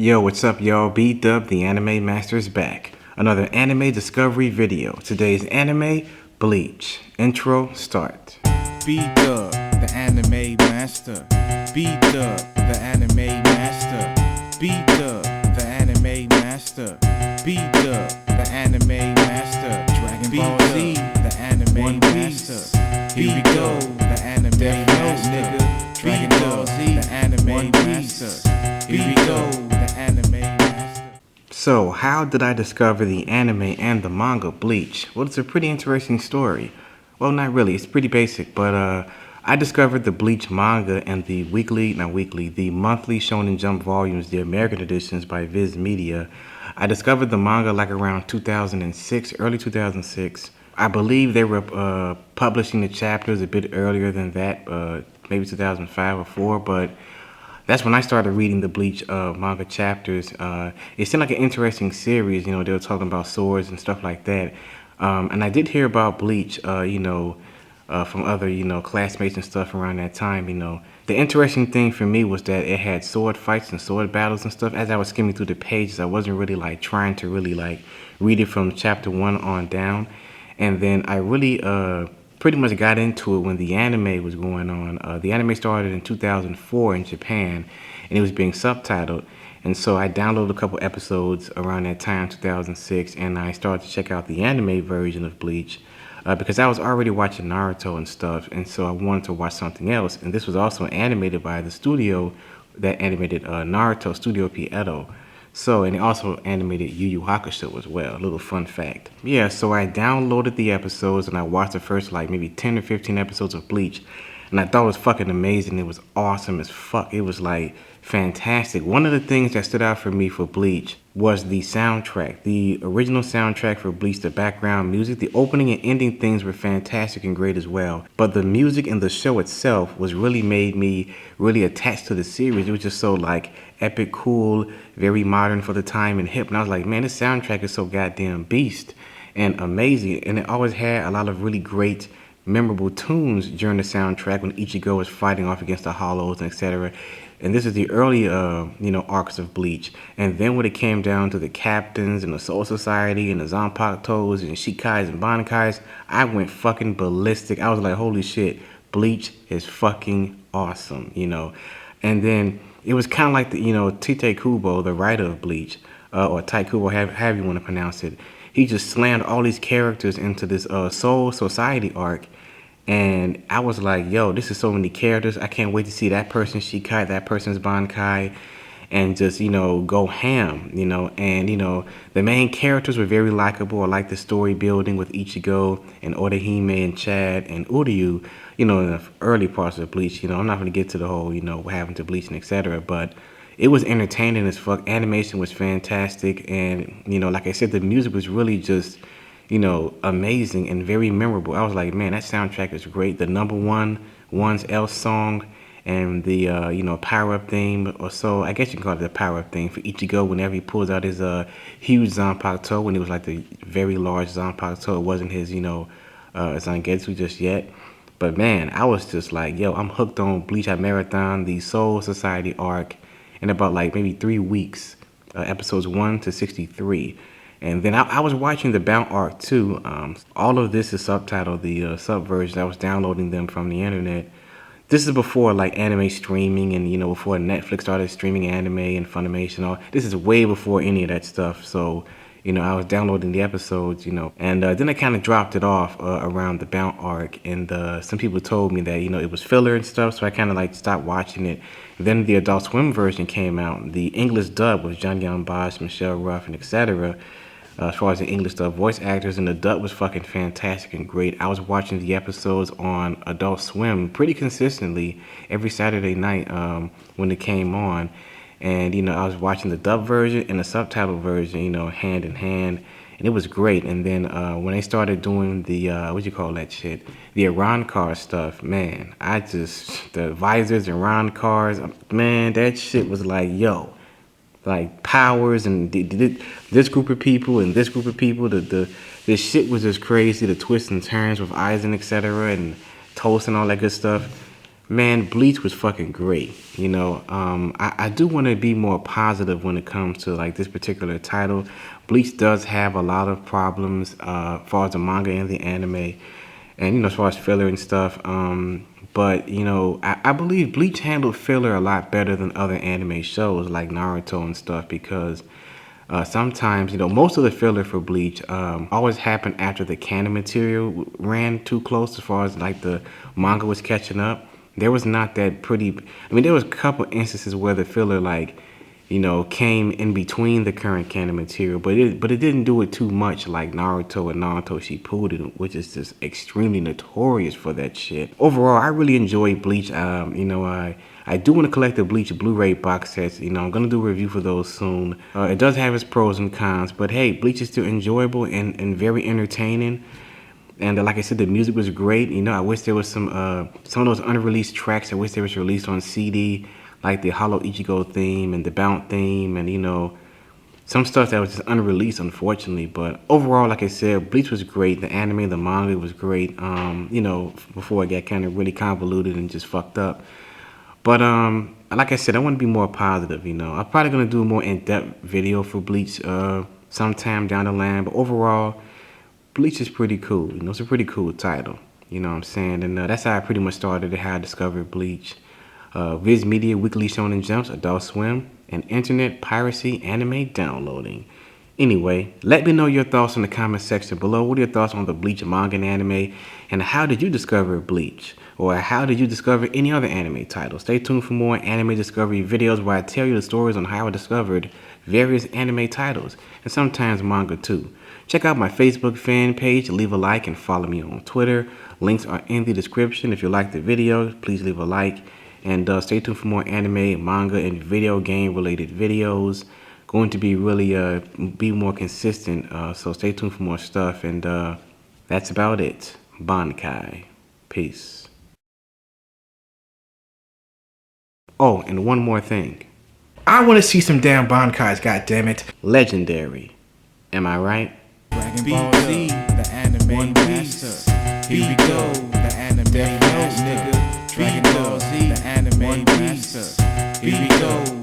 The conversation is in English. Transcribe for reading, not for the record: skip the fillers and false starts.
Yo, what's up, y'all? BDUBTheAnimeMaster is back. Another anime discovery video. Today's anime, Bleach. Intro, start. B-Dub, the anime master. B-Dub, the anime master. B-Dub, the anime master. B-Dub, the anime master. Dragon Ball Z, the anime master. Here we go, the anime master. Dragon Ball Z, the anime master. Here we go, the anime master. So, how did I discover the anime and the manga Bleach? Well, it's a pretty interesting story. Well, not really. It's pretty basic, but I discovered the Bleach manga and the monthly Shonen Jump volumes, the American editions by Viz Media. I discovered the manga like around 2006, early 2006. I believe they were publishing the chapters a bit earlier than that, maybe 2005 or 4, but that's when I started reading the Bleach manga chapters. It seemed like an interesting series. You know, they were talking about swords and stuff like that. And I did hear about Bleach, from other, classmates and stuff around that time. The interesting thing for me was that it had sword fights and sword battles and stuff. As I was skimming through the pages, I wasn't really like trying to really like read it from chapter 1 on down. And then I really pretty much got into it when the anime was going on. The anime started in 2004 in Japan, and it was being subtitled. And so I downloaded a couple episodes around that time, 2006, and I started to check out the anime version of Bleach because I was already watching Naruto and stuff, and so I wanted to watch something else. And this was also animated by the studio that animated Naruto, Studio Edo. So, and they also animated Yu Yu Hakusho as well. A little fun fact. Yeah, so I downloaded the episodes and I watched the first like maybe 10 or 15 episodes of Bleach. And I thought it was fucking amazing. It was awesome as fuck. It was like fantastic. One of the things that stood out for me for Bleach was the soundtrack. The original soundtrack for Bleach, the background music, the opening and ending things were fantastic and great as well. But the music in the show itself was really made me really attached to the series. It was just so like epic, cool, very modern for the time and hip. And I was like, man, this soundtrack is so goddamn beast and amazing. And it always had a lot of really great memorable tunes during the soundtrack when Ichigo was fighting off against the Hollows and etc. And this is the early, arcs of Bleach. And then when it came down to the captains and the Soul Society and the Zanpakutos and Shikais and Bankais, I went fucking ballistic. I was like, holy shit, Bleach is fucking awesome, And then it was kind of like the, Tite Kubo, the writer of Bleach, or Tai Kubo, however you want to pronounce it. He just slammed all these characters into this Soul Society arc. And I was like, yo, this is so many characters. I can't wait to see that person's Shikai, that person's Bankai, and just, go ham, And, the main characters were very likable. I like the story building with Ichigo and Orihime and Chad and Uryu, in the early parts of Bleach. I'm not going to get to the whole, what happened to Bleach and etc. But it was entertaining as fuck. Animation was fantastic. And, like I said, the music was really just amazing and very memorable. I was like, man, that soundtrack is great. The number one's L song and the, power up theme, or so, I guess you can call it the power up theme for Ichigo whenever he pulls out his huge Zanpakuto, when it was like the very large Zanpakuto. It wasn't his, Zangetsu just yet. But man, I was just like, yo, I'm hooked on Bleach. I marathon the Soul Society arc in about like maybe 3 weeks, episodes 1 to 63. And then I was watching the Bound arc too. All of this is subtitled, the subversion. I was downloading them from the internet. This is before like anime streaming and, before Netflix started streaming anime and Funimation. This is way before any of that stuff. So, I was downloading the episodes, and then I kind of dropped it off around the Bound arc. And some people told me that, it was filler and stuff. So I kind of like stopped watching it. Then the Adult Swim version came out. The English dub was John Young Bosch, Michelle Ruff, and etc. As far as the English dub voice actors, and the dub was fucking fantastic and great. I was watching the episodes on Adult Swim pretty consistently every Saturday night when it came on. And, I was watching the dub version and the subtitle version, hand in hand. And it was great. And then when they started doing the, the Iran car stuff, man, the visors and Iran cars, man, that shit was like, yo. Like powers and this group of people and this group of people, the shit was just crazy. The twists and turns with Aizen, etc. and Toast and all that good stuff. Man, Bleach was fucking great. I do want to be more positive when it comes to like this particular title. Bleach does have a lot of problems as far as the manga and the anime, and as far as filler and stuff. But I believe Bleach handled filler a lot better than other anime shows like Naruto and stuff because sometimes, most of the filler for Bleach always happened after the canon material ran too close as far as like the manga was catching up. There was not that pretty. I mean, there was a couple instances where the filler came in between the current canon material, but it didn't do it too much like Naruto and Naruto Shippuden, which is just extremely notorious for that shit. Overall, I really enjoy Bleach. I do want to collect the Bleach Blu-ray box sets. I'm gonna do a review for those soon. It does have its pros and cons, but hey, Bleach is still enjoyable and very entertaining. And like I said, the music was great. I wish there was some of those unreleased tracks. I wish they was released on CD, like the Hollow Ichigo theme and the Bound theme, and some stuff that was just unreleased, unfortunately. But overall, like I said, Bleach was great. The anime, the manga was great. Before it got kind of really convoluted and just fucked up. But like I said, I want to be more positive. I'm probably gonna do a more in-depth video for Bleach sometime down the line. But overall, Bleach is pretty cool. It's a pretty cool title. You know what I'm saying? And that's how I pretty much started it, how I discovered Bleach. Viz Media, Weekly Shonen Jumps, Adult Swim, and internet piracy anime downloading. Anyway, let me know your thoughts in the comment section below. What are your thoughts on the Bleach manga and anime? And how did you discover Bleach? Or how did you discover any other anime title? Stay tuned for more anime discovery videos where I tell you the stories on how I discovered various anime titles, and sometimes manga too. Check out my Facebook fan page, leave a like, and follow me on Twitter. Links are in the description. If you like the video, please leave a like. And stay tuned for more anime, manga, and video game related videos. Going to be really be more consistent, so stay tuned for more stuff. And that's about it. Bankai. Peace. Oh, and one more thing. I want to see some damn Bankais, goddammit. Legendary. Am I right? Dragon Ball Z, the anime master. Here we go, the anime master. Dragon Ball Z, the anime master. Here we go.